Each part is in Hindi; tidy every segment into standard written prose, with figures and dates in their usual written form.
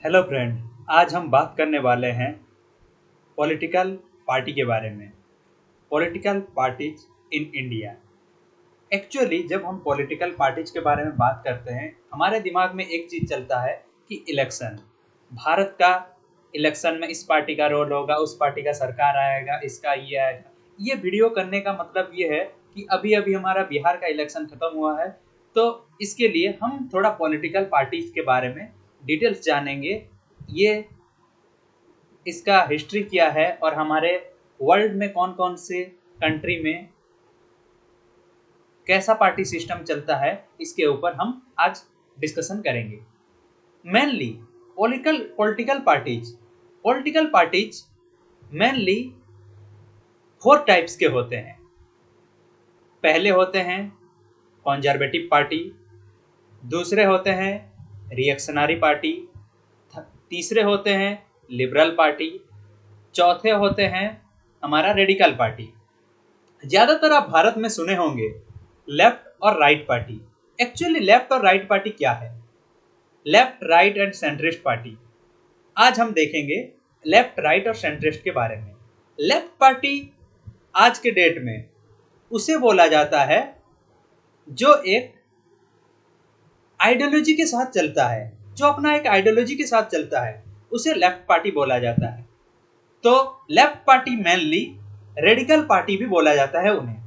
Hello friend. आज हम बात करने वाले हैं पॉलिटिकल पार्टी के बारे में। Political parties in India. Actually जब हम पॉलिटिकल पार्टीज के बारे में बात करते हैं, हमारे दिमाग में एक चीज़ चलता है कि इलेक्शन। भारत का इलेक्शन में इस पार्टी का रोल होगा, उस पार्टी का सरकार आएगा, इसका ये आएगा। ये वीडियो करने का मतलब ये है कि अभी अभी हमारा बिहार का इलेक्शन खत्म हुआ है, तो इसके लिए हम थोड़ा पॉलिटिकल पार्टीज के बारे में डिटेल्स जानेंगे। ये इसका हिस्ट्री क्या है और हमारे वर्ल्ड में कौन कौन से कंट्री में कैसा पार्टी सिस्टम चलता है, इसके ऊपर हम आज डिस्कशन करेंगे। Mainly political parties mainly 4 types के होते हैं। पहले होते हैं कंजर्वेटिव पार्टी, दूसरे होते हैं रिएक्शनरी पार्टी, तीसरे होते हैं लिबरल पार्टी, चौथे होते हैं हमारा रेडिकल पार्टी। ज़्यादातर आप भारत में सुने होंगे लेफ्ट और राइट पार्टी। एक्चुअली लेफ्ट और राइट पार्टी क्या है? Left, right and centrist party. आज हम देखेंगे लेफ्ट, राइट और सेंट्रिस्ट के बारे में। लेफ्ट पार्टी आज के डेट में उसे बोला जाता है जो एक आइडियोलॉजी के साथ चलता है, जो अपना एक आइडियोलॉजी के साथ चलता है, उसे लेफ्ट पार्टी बोला जाता है। तो left party mainly radical party भी बोला जाता है उन्हें।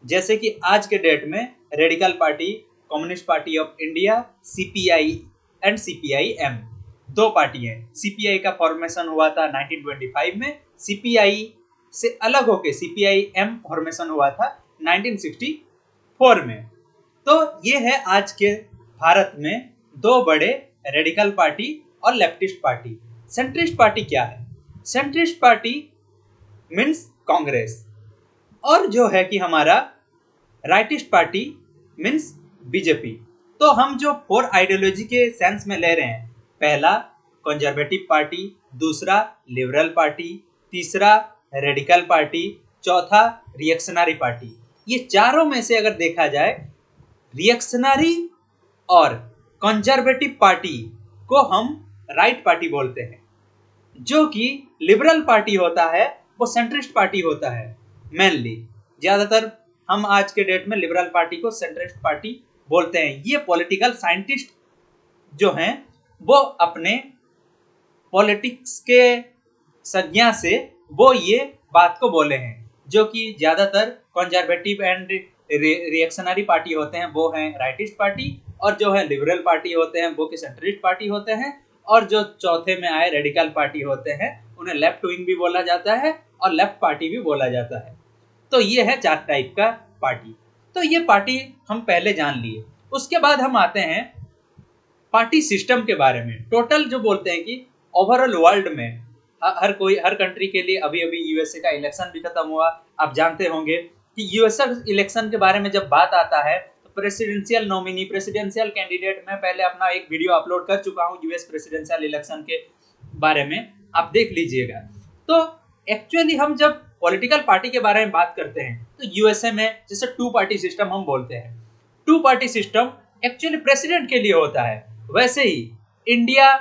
जैसे कि आज के डेट में radical party communist party of India, CPI and CPI-M, 2 party हैं। सीपीआई का फॉर्मेशन हुआ था 1925 में, सीपीआई से अलग होकर सीपीआई-एम फॉर्मेशन हुआ था 1964 में। तो ये है आज के भारत में 2 बड़े रेडिकल पार्टी और लेफ्टिस्ट पार्टी। सेंट्रिस्ट पार्टी क्या है? सेंट्रिस्ट पार्टी मीन्स कांग्रेस, और जो है कि हमारा राइटिस्ट पार्टी मीन्स बीजेपी। तो हम जो 4 आइडियोलॉजी के सेंस में ले रहे हैं, पहला कंजर्वेटिव पार्टी, दूसरा लिबरल पार्टी, तीसरा रेडिकल पार्टी, चौथा रिएक्शनरी पार्टी। ये चारों में से अगर देखा जाए, रिएक्शनरी और कंजर्वेटिव पार्टी को हम राइट पार्टी बोलते हैं। जो कि लिबरल पार्टी होता है वो सेंट्रिस्ट पार्टी होता है। मेनली ज़्यादातर हम आज के डेट में लिबरल पार्टी को सेंट्रिस्ट पार्टी बोलते हैं। ये पॉलिटिकल साइंटिस्ट जो हैं वो अपने पॉलिटिक्स के संज्ञा से वो ये बात को बोले हैं। जो कि ज़्यादातर कंजर्वेटिव एंड रिएक्शनरी पार्टी होते हैं वो हैं राइटिस्ट पार्टी, और जो है लिबरल पार्टी होते हैं वो कि सेंट्रिस्ट पार्टी होते हैं, और जो चौथे में आए रेडिकल पार्टी होते हैं उन्हें लेफ्ट विंग भी बोला जाता है और लेफ्ट पार्टी भी बोला जाता है। तो ये है 4 टाइप का पार्टी। तो ये पार्टी हम पहले जान लिए। उसके बाद हम आते हैं पार्टी सिस्टम के बारे में। टोटल जो बोलते हैं कि ओवरऑल वर्ल्ड में हर कंट्री के लिए अभी अभी यूएसए का इलेक्शन भी खत्म हुआ। आप जानते होंगे कि यूएसए इलेक्शन के बारे में जब बात आता है तो प्रेसिडेंशियल नॉमिनी, प्रेसिडेंशियल कैंडिडेट, मैं पहले अपना एक वीडियो अपलोड कर चुका हूँ यूएस प्रेसिडेंशियल इलेक्शन के बारे में, आप देख लीजिएगा। तो एक्चुअली हम जब पॉलिटिकल पार्टी के बारे में बात करते हैं तो यूएसए में जैसे 2 पार्टी सिस्टम हम बोलते हैं। 2 पार्टी सिस्टम एक्चुअली प्रेसिडेंट के लिए होता है। वैसे ही इंडिया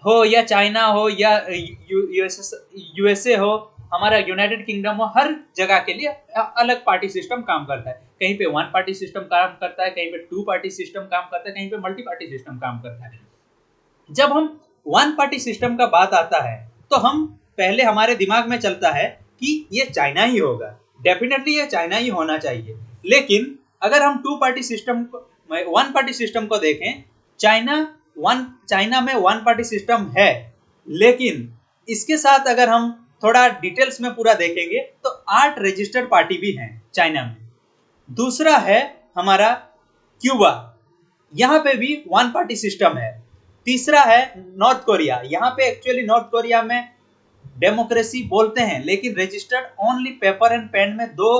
हो या चाइना हो या यूएसए हो, हमारा यूनाइटेड किंगडम हो, हर जगह के लिए अलग पार्टी सिस्टम काम करता है। कहीं पे 1 पार्टी सिस्टम काम करता है, कहीं पे 2 पार्टी सिस्टम काम करता है, कहीं पे मल्टी पार्टी सिस्टम काम करता है। जब हम 1 पार्टी सिस्टम का बात आता है तो हम पहले हमारे दिमाग में चलता है कि ये चाइना ही होगा, डेफिनेटली ये चाइना ही होना चाहिए। लेकिन अगर हम 2 पार्टी सिस्टम को, 1 पार्टी सिस्टम को देखें, चाइना में 1 पार्टी सिस्टम है, लेकिन इसके साथ अगर हम थोड़ा डिटेल्स में पूरा देखेंगे तो 8 रजिस्टर्ड पार्टी भी हैं चाइना में। दूसरा है हमारा क्यूबा, यहाँ पे भी 1 पार्टी सिस्टम है। तीसरा है नॉर्थ कोरिया, यहाँ पे एक्चुअली नॉर्थ कोरिया में डेमोक्रेसी बोलते हैं, लेकिन registered only paper and pen में 2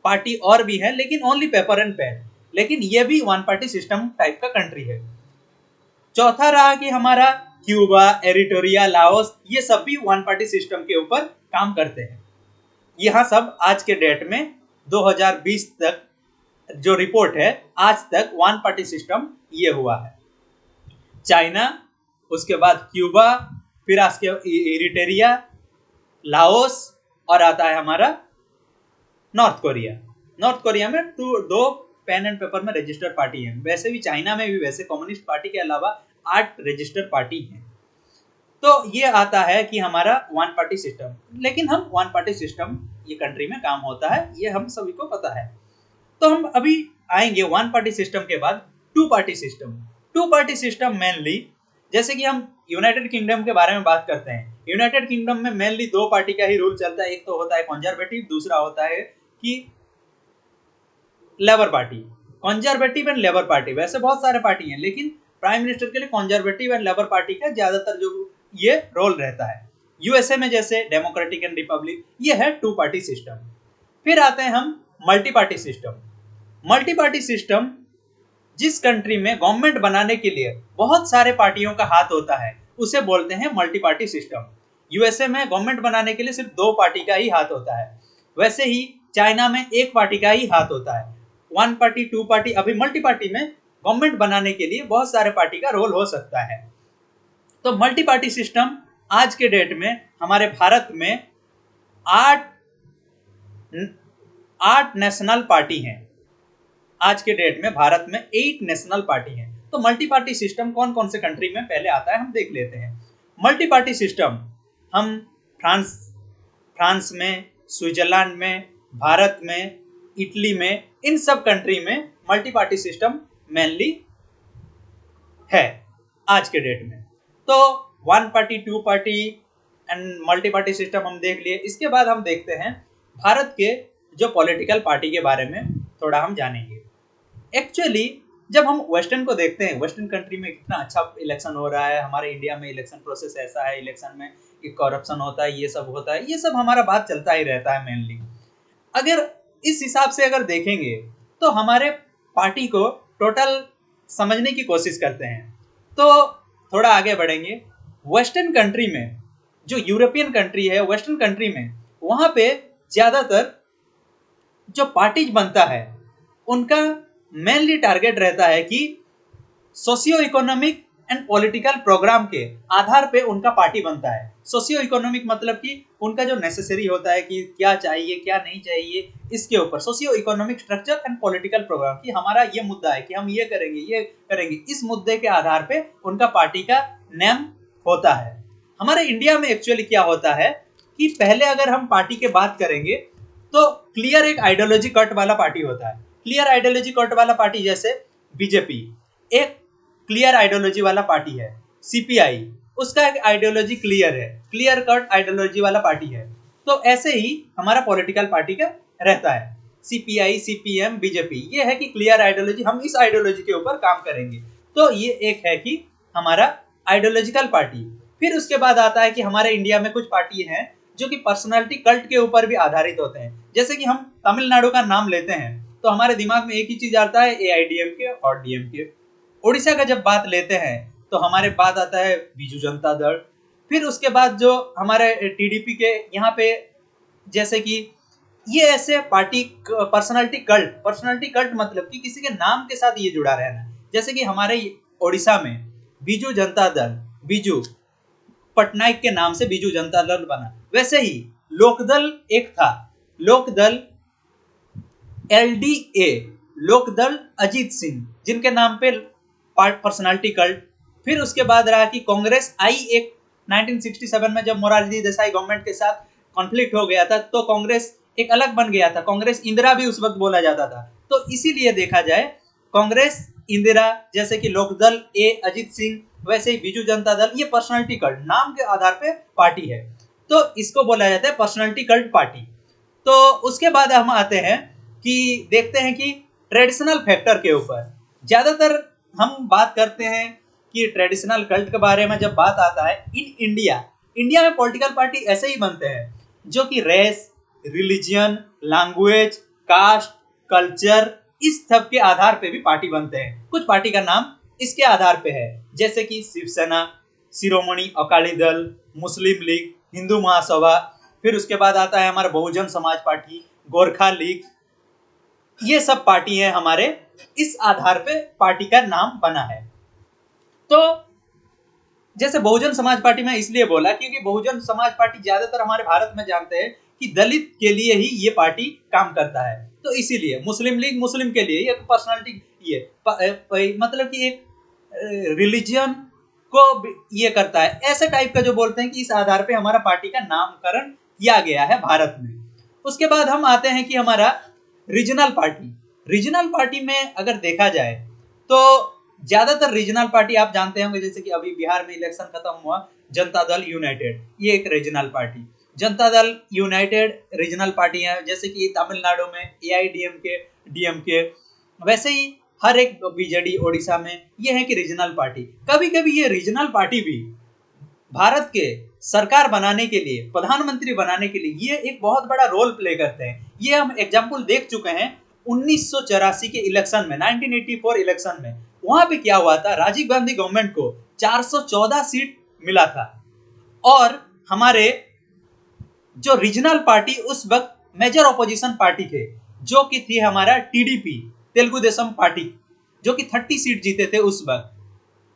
पार्टी और भी है, लेकिन ओनली पेपर एंड पेन, लेकिन ये भी 1 पार्टी सिस्टम टाइप का कंट्री है। चौथा रहा कि हमारा क्यूबा, एरिटोरिया, लाओस, ये सब भी 1 पार्टी सिस्टम के ऊपर काम करते हैं। यहाँ सब आज के डेट में 2020 तक जो रिपोर्ट है, आज तक 1 पार्टी सिस्टम ये हुआ है। चाइना उसके बाद क्यूबा, फिर उसके इरिटेरिया, लाओस, और आता है हमारा नॉर्थ कोरिया। नॉर्थ कोरिया में दो पेन एंड पेपर में रजिस्टर्ड पार्टी है। वैसे भी चाइना में भी वैसे कम्युनिस्ट पार्टी के अलावा 8 रजिस्टर्ड पार्टी हैं। तो ये आता है कि हमारा वन पार्टी सिस्टम। लेकिन हम वन पार्टी सिस्टम ये कंट्री में काम होता है, ये हम सभी को पता है। तो हम अभी आएंगे वन पार्टी सिस्टम के बाद two party system. Two party system mainly, जैसे कि हम यूनाइटेड किंगडम के बारे में बात करते हैं, यूनाइटेड किंगडम में मेनली 2 पार्टी का ही रूल चलता है। एक तो होता है कंजर्वेटिव, दूसरा होता है कि labour party. Conservative and labour party, वैसे बहुत सारे पार्टी हैं लेकिन प्राइम मिनिस्टर के लिए कंजर्वेटिव एंड लेबर पार्टी का ज्यादातर जो ये रोल रहता है। यूएसए में जैसे डेमोक्रेटिक एंड रिपब्लिक, ये है टू पार्टी सिस्टम। फिर आते हैं हम multi party system. Multi party system जिस कंट्री में गवर्नमेंट बनाने के लिए बहुत सारे पार्टियों का हाथ होता है उसे बोलते हैं मल्टी पार्टी सिस्टम। यूएसए में गवर्नमेंट बनाने के लिए सिर्फ 2 पार्टी का ही हाथ होता है। वैसे ही चाइना में 1 पार्टी का ही हाथ होता है। वन पार्टी, टू पार्टी, अभी मल्टी पार्टी में गवर्नमेंट बनाने के लिए बहुत सारे पार्टी का रोल हो सकता है। तो मल्टी पार्टी सिस्टम आज के डेट में हमारे भारत में 8 नेशनल पार्टी हैं। आज के डेट में भारत में 8 नेशनल पार्टी हैं। तो मल्टी पार्टी सिस्टम कौन कौन से कंट्री में पहले आता है हम देख लेते हैं। मल्टी पार्टी सिस्टम हम फ्रांस में, स्विट्जरलैंड में, भारत में, इटली में, इन सब कंट्री में मल्टी पार्टी सिस्टम मेनली है आज के डेट में। तो one party, two party and multi party system हम देख लिए। इसके बाद हम देखते हैं भारत के जो पॉलिटिकल पार्टी के बारे में थोड़ा हम जानेंगे। एक्चुअली जब हम वेस्टर्न को देखते हैं, वेस्टर्न कंट्री में कितना अच्छा इलेक्शन हो रहा है, हमारे इंडिया में इलेक्शन प्रोसेस ऐसा है, इलेक्शन में करप्शन होता है, ये सब होता है, ये सब हमारा बात चलता ही रहता है मेनली। अगर इस हिसाब से अगर देखेंगे तो हमारे पार्टी को टोटल समझने की कोशिश करते हैं तो थोड़ा आगे बढ़ेंगे। वेस्टर्न कंट्री में, जो यूरोपियन कंट्री है, वेस्टर्न कंट्री में वहां पे ज्यादातर जो पार्टीज बनता है उनका मेनली टारगेट रहता है कि socio economic and political programme के आधार पे उनका पार्टी बनता है। सोशियो इकोनॉमिक मतलब कि उनका जो नेसेसरी होता है कि क्या चाहिए क्या नहीं चाहिए, इसके ऊपर socio economic structure and political programme कि हमारा ये मुद्दा है कि हम ये करेंगे, इस मुद्दे के आधार पे उनका पार्टी का नेम होता है। हमारे इंडिया में एक्चुअली क्या होता है कि पहले अगर हम पार्टी की बात करेंगे तो क्लियर एक आइडियोलॉजी कट वाला पार्टी होता है। क्लियर आइडियोलॉजी कट वाला पार्टी जैसे बीजेपी एक क्लियर आइडियोलॉजी वाला पार्टी है। सीपीआई उसका एक आइडियोलॉजी क्लियर है, क्लियर कट आइडियोलॉजी वाला पार्टी है। तो ऐसे ही हमारा पॉलिटिकल पार्टी का रहता है। सीपीआई, सीपीएम, बीजेपी, ये है कि क्लियर आइडियोलॉजी, हम इस आइडियोलॉजी के ऊपर काम करेंगे। तो ये एक है कि हमारा आइडियोलॉजिकल पार्टी। फिर उसके बाद आता है कि हमारे इंडिया में कुछ पार्टी हैं जो कि पर्सनालिटी कल्ट के ऊपर भी आधारित होते हैं। जैसे कि हम तमिलनाडु का नाम लेते हैं तो हमारे दिमाग में एक ही चीज आता है, एआईडीएमके और डीएमके। उड़ीसा का जब बात लेते हैं तो हमारे बात आता है बीजू जनता दल। फिर उसके बाद जो हमारे टीडीपी के यहाँ पे, जैसे कि ये ऐसे पार्टी पर्सनालिटी कल्ट मतलब कि किसी के नाम के साथ ये जुड़ा रहना। जैसे कि हमारे उड़ीसा में बीजू जनता दल, बीजू पटनायक के नाम से बीजू जनता दल बना। वैसे ही लोकदल एक था, लोकदल एलडीए, लोकदल अजीत सिंह, जिनके नाम पे पर्सनालिटी कल्ट। फिर उसके बाद रहा कि कांग्रेस आई एक 1967 में जब मोरारजी देसाई गवर्नमेंट के साथ कॉन्फ्लिक्ट हो गया था तो कांग्रेस एक अलग बन गया था, कांग्रेस इंदिरा भी उस वक्त बोला जाता था। तो इसीलिए देखा जाए कांग्रेस इंदिरा, जैसे कि लोकदल ए अजीत सिंह, वैसे ही बीजू जनता दल, ये पर्सनालिटी कल्ट नाम के आधार पे पार्टी है तो इसको बोला जाता है पर्सनालिटी कल्ट पार्टी। तो उसके बाद हम आते हैं कि देखते हैं कि ट्रेडिशनल फैक्टर के ऊपर ज्यादातर हम बात करते हैं कि ट्रेडिशनल कल्ट के बारे में जब बात आता है इन इंडिया में पॉलिटिकल पार्टी ऐसे ही बनते हैं जो कि race, religion, language, caste, culture, इस सब के आधार पे भी पार्टी बनते हैं। कुछ पार्टी का नाम इसके आधार पे है जैसे कि शिवसेना, शिरोमणि अकाली दल, मुस्लिम लीग, हिंदू महासभा। फिर उसके बाद आता है हमारा बहुजन समाज पार्टी, गोरखा लीग, ये सब पार्टी है हमारे, इस आधार पे पार्टी का नाम बना है। तो जैसे बहुजन समाज पार्टी में इसलिए बोला क्योंकि बहुजन समाज पार्टी ज्यादातर हमारे भारत में जानते हैं कि दलित के लिए ही ये पार्टी काम करता है, तो इसीलिए मुस्लिम लीग मुस्लिम के लिए, एक पर्सनालिटी ये मतलब कि एक रिलीजन को ये करता है, ऐसे टाइप का जो बोलते हैं कि इस आधार पे हमारा पार्टी का नामकरण किया गया है भारत में। उसके बाद हम आते हैं कि हमारा रीजनल पार्टी। रीजनल पार्टी में अगर देखा जाए तो ज्यादातर रीजनल पार्टी आप जानते होंगे, जैसे कि अभी बिहार में इलेक्शन खत्म हुआ, जनता दल यूनाइटेड, ये एक regional party. Janata Dal United regional party है, जैसे कि तमिलनाडु में एआईडीएमके डीएमके, वैसे ही हर एक बीजेडी ओडिशा में ये है कि रीजनल पार्टी। कभी कभी ये रीजनल पार्टी भी भारत के सरकार बनाने के लिए, प्रधानमंत्री बनाने के लिए ये एक बहुत बड़ा रोल प्ले करते हैं। ये हम एग्जाम्पल देख चुके हैं 1984 के इलेक्शन में, 1984 इलेक्शन में। वहां पे क्या हुआ था, राजीव गांधी गवर्नमेंट को 414 सीट मिला था, और हमारे जो रीजनल पार्टी उस वक्त मेजर ऑपोजिशन पार्टी थे, जो कि थी हमारा टीडीपी, तेलुगु देशम पार्टी, जो कि 30 सीट जीते थे उस वक्त।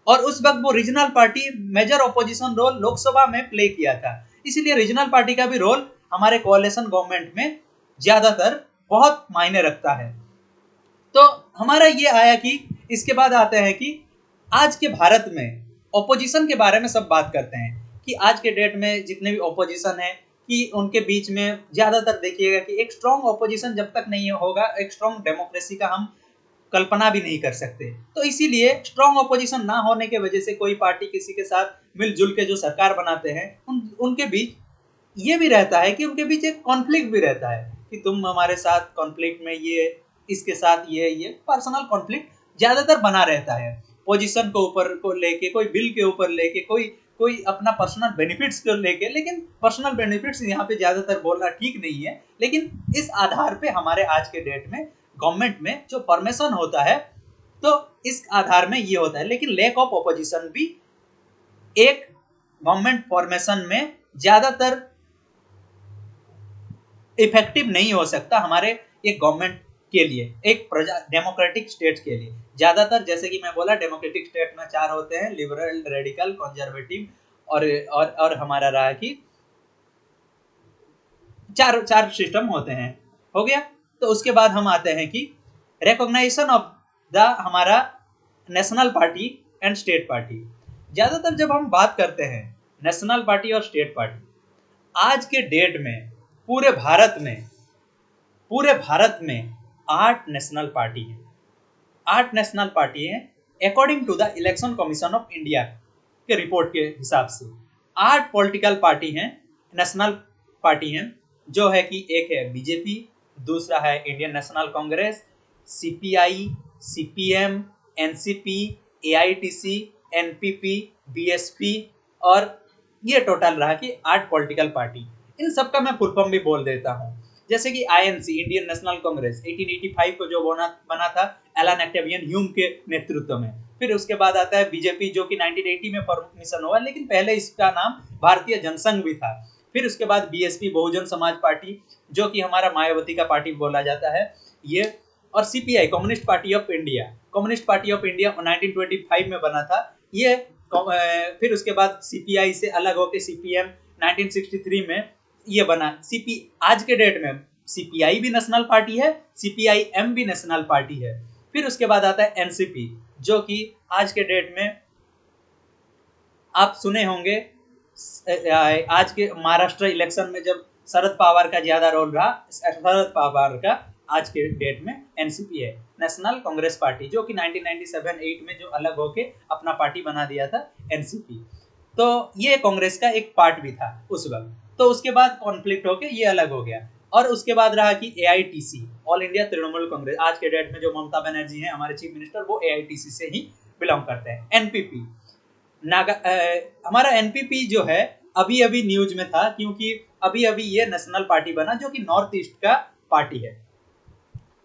और उस वक्त वो regional party major opposition role Lok Sabha में प्ले किया था, इसीलिए रीजनल पार्टी का भी रोल हमारे कोalition गवर्नमेंट में ज्यादातर बहुत मायने रखता है। तो हमारा ये आया कि इसके बाद आते हैं कि आज के भारत में ऑपोजिशन के बारे में सब बात करते हैं कि आज के डेट में जितने भी ऑपोजिशन है कि उनके बीच में ज्यादातर देखिएगा कि एक स्ट्रॉन्ग ऑपोजिशन जब तक नहीं होगा, एक स्ट्रॉन्ग डेमोक्रेसी का हम कल्पना भी नहीं कर सकते। तो इसीलिए स्ट्रॉन्ग ऑपोजिशन ना होने के वजह से कोई पार्टी किसी के साथ मिलजुल के जो सरकार बनाते हैं उनके बीच ये भी रहता है कि उनके बीच एक कॉन्फ्लिक्ट भी रहता है कि तुम हमारे साथ कॉन्फ्लिक्ट में, ये इसके साथ ये पर्सनल कॉन्फ्लिक्ट ज्यादातर बना रहता है। पोजीशन को ऊपर को लेके, कोई बिल के ऊपर लेके, कोई कोई अपना पर्सनल बेनिफिट्स को लेके, लेकिन पर्सनल बेनिफिट्स यहाँ पे ज्यादातर बोलना ठीक नहीं है। लेकिन इस आधार पे हमारे आज के डेट में गवर्नमेंट में जो परमिशन होता है, तो इस आधार में ये होता है। लेकिन लैक ऑफ ऑपोजिशन भी एक गवर्नमेंट फॉर्मेशन में ज्यादातर इफेक्टिव नहीं हो सकता हमारे एक गवर्नमेंट के लिए, एक डेमोक्रेटिक स्टेट के लिए। ज्यादातर जैसे कि मैं बोला, डेमोक्रेटिक स्टेट में 4 होते हैं, लिबरल, रेडिकल, कंजर्वेटिव और हमारा रहा कि चार सिस्टम होते हैं। हो गया। तो उसके बाद हम आते हैं कि रिकॉग्नाइजेशन ऑफ द हमारा national party and state party. ज्यादातर जब हम बात करते हैं नेशनल पार्टी और स्टेट पार्टी, आज के डेट में पूरे भारत में 8 नेशनल पार्टी है। 8 नेशनल पार्टी है according to the Election Commission of India के रिपोर्ट के हिसाब से। 8 पॉलिटिकल पार्टी हैं, नेशनल पार्टी हैं, जो है कि एक है बीजेपी, दूसरा है Indian National Congress, CPI, CPM, NCP, AITC, NPP, BSP, और ये टोटल रहा कि 8 पॉलिटिकल पार्टी। इन सब का मैं फुल फॉर्म भी बोल देता हूँ। जैसे कि आईएनसी, इंडियन नेशनल कांग्रेस, 1885 को जो बना था एलन एक्टेवियन ह्यूम के नेतृत्व में। फिर उसके बाद आता है बीजेपी, जो कि 1980 में फॉर्मेशन हुआ, लेकिन पहले इसका नाम भारतीय जनसंघ भी था। फिर उसके बाद बीएसपी, बहुजन समाज पार्टी, जो कि हमारा मायावती का पार्टी बोला जाता है ये, और CPI, communist party of India. Communist party of India 1925 में बना था ये। फिर उसके बाद सीपीआई से अलग होकर सीपीएम 1963 में ये बना। आज के डेट में सीपीआई भी नेशनल पार्टी है, सीपीआईएम भी नेशनल पार्टी है। फिर उसके बाद आता है एनसीपी, जो कि आज के डेट में आप सुने होंगे, आज के महाराष्ट्र इलेक्शन में जब शरद पवार का ज्यादा रोल रहा, शरद पवार का आज के डेट में एनसीपी है, नेशनल कांग्रेस पार्टी, जो कि 1997-8 में जो अलग होके अपना पार्टी बना दिया था एनसीपी। तो ये कांग्रेस का एक पार्ट भी था उस वक्त। तो उसके बाद कॉन्फ्लिक्ट होके ये अलग हो गया। और उसके बाद रहा कि AITC, all India Trinamool Congress. आज के डेट में जो ममता बनर्जी हैं हमारे चीफ मिनिस्टर, वो एआईटीसी से ही बिलोंग करते हैं। एनपीपी, हमारा एनपीपी जो है अभी अभी न्यूज में था, क्योंकि अभी अभी ये नेशनल पार्टी बना, जो कि नॉर्थ ईस्ट का पार्टी है।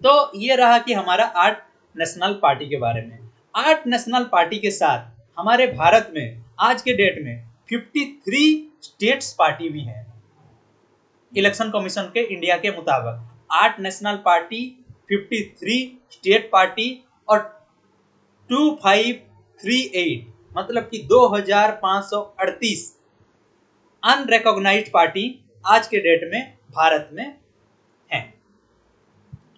तो ये रहा कि हमारा 8 नेशनल पार्टी के बारे में। 8 नेशनल पार्टी के साथ हमारे भारत में आज के डेट में 53 स्टेट्स पार्टी भी है। इलेक्शन कमीशन के इंडिया के मुताबिक 8 नेशनल पार्टी, 53 स्टेट पार्टी और 2538 मतलब कि 2538 अनरिकॉग्नाइज्ड पार्टी आज के डेट में भारत में है।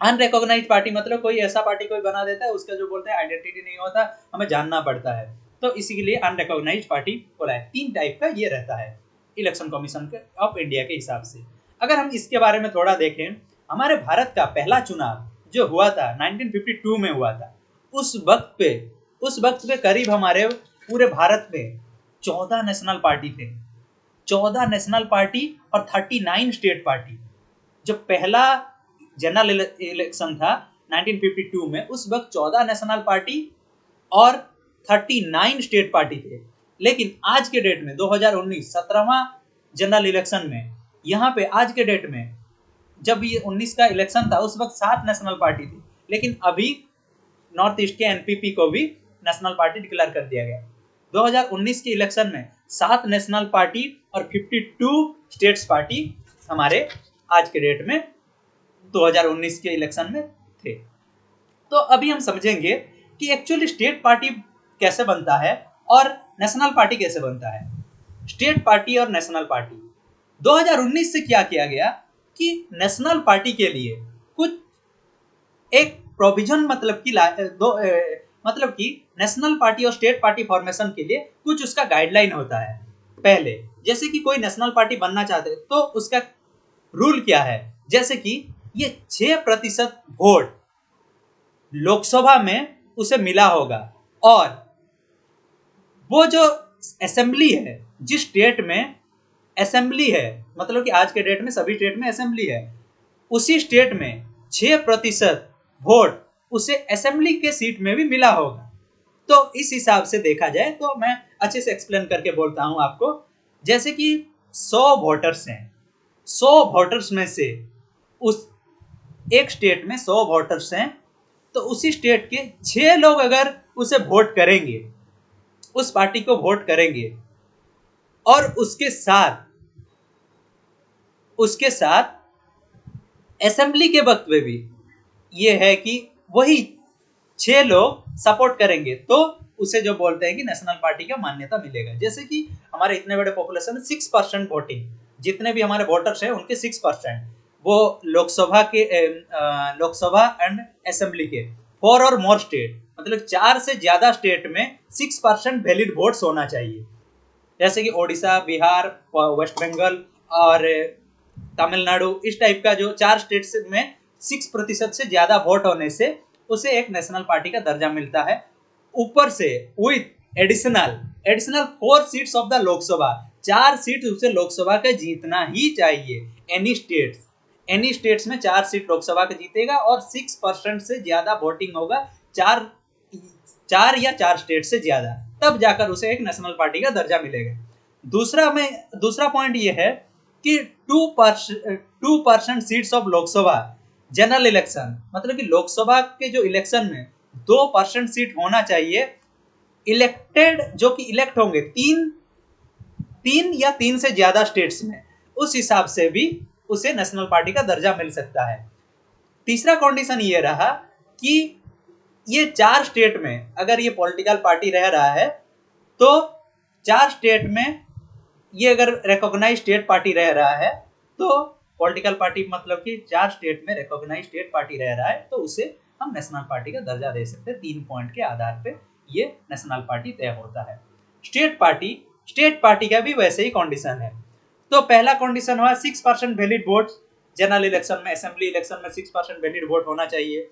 अनरिकॉग्नाइज्ड पार्टी मतलब कोई ऐसा पार्टी कोई बना देता है, उसका जो बोलते हैं आइडेंटिटी नहीं होता, हमें जानना पड़ता है, तो इसी के लिए अनरिकॉग्नाइज्ड पार्टी बोला है। 3 टाइप का ये रहता है इलेक्शन कमीशन ऑफ इंडिया के हिसाब से। अगर हम इसके बारे में थोड़ा देखें, हमारे भारत का पहला चुनाव जो हुआ था 1952 में हुआ था, उस वक्त पे करीब हमारे पूरे भारत में 14 नेशनल पार्टी थे, 14 नेशनल पार्टी और 39 स्टेट पार्टी। जो पहला जनरल इलेक्शन था 1952 में, उस वक्त 14 नेशनल पार्टी और 39 स्टेट पार्टी थे। लेकिन आज के डेट में 2019 17वां जनरल इलेक्शन में, यहाँ पे आज के डेट में जब ये 19 का इलेक्शन था उस वक्त 7 नेशनल पार्टी थी, लेकिन अभी नॉर्थ ईस्ट के एनपीपी को भी नेशनल पार्टी डिक्लेयर कर दिया गया। 2019 के इलेक्शन में 7 नेशनल पार्टी और 52 स्टेट्स पार्टी हमारे आज के डेट में 2019 के इलेक्शन में थे। तो अभी हम समझेंगे कि एक्चुअली स्टेट पार्टी कैसे बनता है और नेशनल पार्टी कैसे बनता है। स्टेट पार्टी और नेशनल पार्टी 2019 से क्या किया गया कि नेशनल पार्टी के लिए कुछ एक प्रोविजन मतलब कि नेशनल पार्टी और स्टेट पार्टी फॉर्मेशन के लिए कुछ उसका गाइडलाइन होता है। पहले जैसे कि कोई नेशनल पार्टी बनना चाहते तो उसका रूल क्या है, जैसे कि ये 6% वोट लोकसभा में उसे मिला होगा, और वो जो असेंबली है, जिस स्टेट में असेंबली है, मतलब कि आज के डेट में सभी स्टेट में असेंबली है, उसी स्टेट में 6% वोट उसे असेंबली के सीट में भी मिला होगा। तो इस हिसाब से देखा जाए तो मैं अच्छे से एक्सप्लेन करके बोलता हूं आपको। जैसे कि 100 वोटर्स हैं, 100 वोटर्स में से उस एक स्टेट में 100 वोटर्स हैं, तो उसी स्टेट के 6 लोग अगर उसे वोट करेंगे, उस पार्टी को वोट करेंगे, और उसके साथ असेंबली के वक्त में भी ये है कि वही 6 लोग सपोर्ट करेंगे, तो उसे जो बोलते हैं कि नेशनल पार्टी का मान्यता मिलेगा। जैसे कि हमारे इतने बड़े पॉपुलेशन में 6% वोटिंग, जितने भी हमारे वोटर्स हैं उनके 6% वो लोकसभा एंड असेंबली के 4 और मोर स्टेट, मतलब 4 से ज्यादा स्टेट में 6% वैलिड वोट्स होना चाहिए। जैसे कि ओडिशा, बिहार, वेस्ट बंगाल और तमिलनाडु, इस टाइप का जो 4 स्टेट्स में 6% से ज्यादा वोट होने से उसे एक नेशनल पार्टी का दर्जा मिलता है। ऊपर से with additional 4 seats of the Lok Sabha, 4 seat उसे लोकसभा का जीतना ही चाहिए। एनी स्टेट्स में 4 सीट लोकसभा का जीतेगा और 6% से ज्यादा वोटिंग होगा, 4 या 4 स्टेट से ज्यादा, तब जाकर उसे एक नेशनल पार्टी का दर्जा मिलेगा। दूसरा पॉइंट ये है कि 2% seats of Lok Sabha general election, मतलब कि लोकसभा के जो इलेक्शन में 2% सीट होना चाहिए इलेक्टेड, जो कि इलेक्ट होंगे 3 या 3 से ज्यादा स्टेट्स में, उस हिसाब से भी उसे नेशनल पार्टी का दर्जा मिल सकता है। तीसरा कंडीशन ये रहा कि ये 4 स्टेट में अगर ये पॉलिटिकल पार्टी रह रहा है, तो 4 स्टेट में ये अगर रिकॉग्नाइज्ड स्टेट पार्टी रह रहा है, तो पॉलिटिकल पार्टी मतलब कि 4 स्टेट में रिकॉग्नाइज्ड स्टेट पार्टी रह रहा है, तो उसे हम नेशनल पार्टी का दर्जा दे सकते हैं। 3 पॉइंट के आधार पे ये नेशनल पार्टी तय होता है। स्टेट पार्टी का भी वैसे ही कंडीशन है। तो पहला कंडीशन हुआ 6% वैलिड वोट, जनरल इलेक्शन में, असेंबली इलेक्शन में 6% वैलिड वोट होना चाहिए।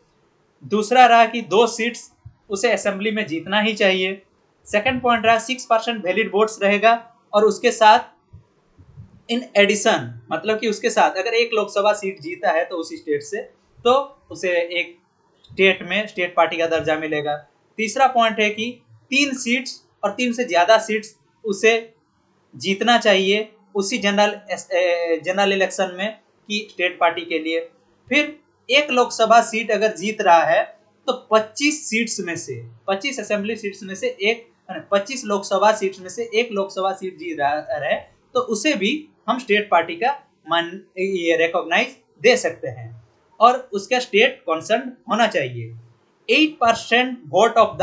दूसरा रहा कि 2 सीट्स उसे असेंबली में जीतना ही चाहिए। सेकंड पॉइंट रहा 6% वैलिड वोट्स रहेगा, और उसके साथ इन एडिशन, मतलब कि उसके साथ अगर एक लोकसभा सीट जीता है तो उसी स्टेट से, तो उसे एक स्टेट में स्टेट पार्टी का दर्जा मिलेगा। तीसरा पॉइंट है कि 3 सीट्स और 3 से ज्यादा सीट्स उसे जीतना चाहिए उसी जनरल इलेक्शन में की स्टेट पार्टी के लिए। फिर एक लोकसभा सीट अगर जीत रहा है तो 25 सीट्स में से, 25 असेंबली सीट्स में से 25 लोकसभा सीट्स में से एक लोकसभा सीट जीत रहा है, तो उसे भी हम स्टेट पार्टी का ये रिकॉग्नाइज दे सकते हैं, और उसका स्टेट कंसर्न होना चाहिए। 8% vote of the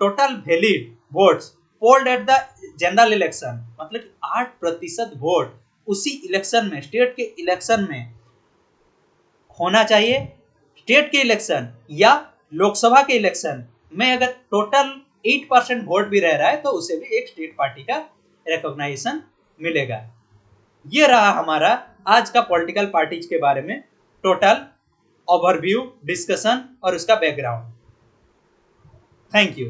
total valid votes polled at the general election, मतलब 8% वोट उसी इलेक्शन में, स्टेट के इलेक्शन में होना चाहिए। स्टेट के इलेक्शन या लोकसभा के इलेक्शन में अगर टोटल 8% वोट भी रह रहा है तो उसे भी एक स्टेट पार्टी का रिकॉग्नाइजेशन मिलेगा। ये रहा हमारा आज का पॉलिटिकल पार्टीज के बारे में टोटल ओवरव्यू, डिस्कशन और उसका बैकग्राउंड। Thank you.